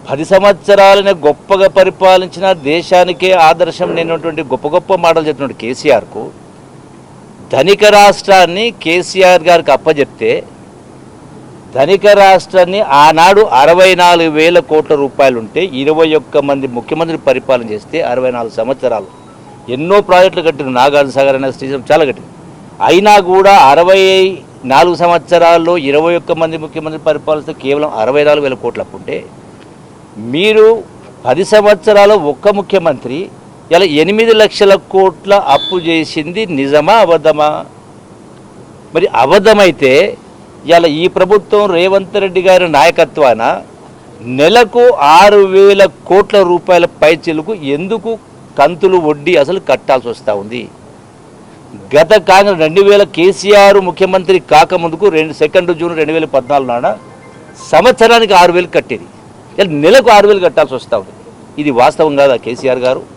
10 సంవత్సరాలని గొప్పగా పరిపాలించిన దేశానికే ఆదర్శం లేనటువంటి గొప్ప గొప్ప మాటలు చెప్తున్నాడు కేసీఆర్కు ధనిక రాష్ట్రాన్ని కేసీఆర్ గారికి అప్పచెప్తే ధనిక రాష్ట్రాన్ని ఆనాడు 64,000 కోట్ల రూపాయలు ఉంటే 21 మంది ముఖ్యమంత్రిని పరిపాలన చేస్తే 64 సంవత్సరాలు ఎన్నో ప్రాజెక్టులు కట్టిన నాగార్జున సాగర్ అనే స్టేషన్ చాలా కట్టింది. అయినా కూడా 64 సంవత్సరాల్లో 21 మంది ముఖ్యమంత్రి పరిపాలిస్తే కేవలం 64,000 కోట్లు అప్పు ఉంటే మీరు 10 సంవత్సరాలు ఒక్క ముఖ్యమంత్రి ఇలా 8 లక్షల కోట్ల అప్పు చేసింది నిజమా అబద్ధమా? మరి అబద్ధమైతే ఇలా ఈ ప్రభుత్వం రేవంత్ రెడ్డి గారి నాయకత్వాన నెలకు 6,000 కోట్ల రూపాయల పైచిలకు ఎందుకు కంతులు వడ్డీ అసలు కట్టాల్సి వస్తూ ఉంది? గత కాంగ్రెస్ 2000 కేసీఆర్ ముఖ్యమంత్రి కాకముందుకు 2 జూన్ 2014 నాడు సంవత్సరానికి 6,000 కట్టేది, నెలకు 6,000 కట్టాల్సి వస్తూ ఉంది. ఇది వాస్తవం కాదా కేసీఆర్ గారు?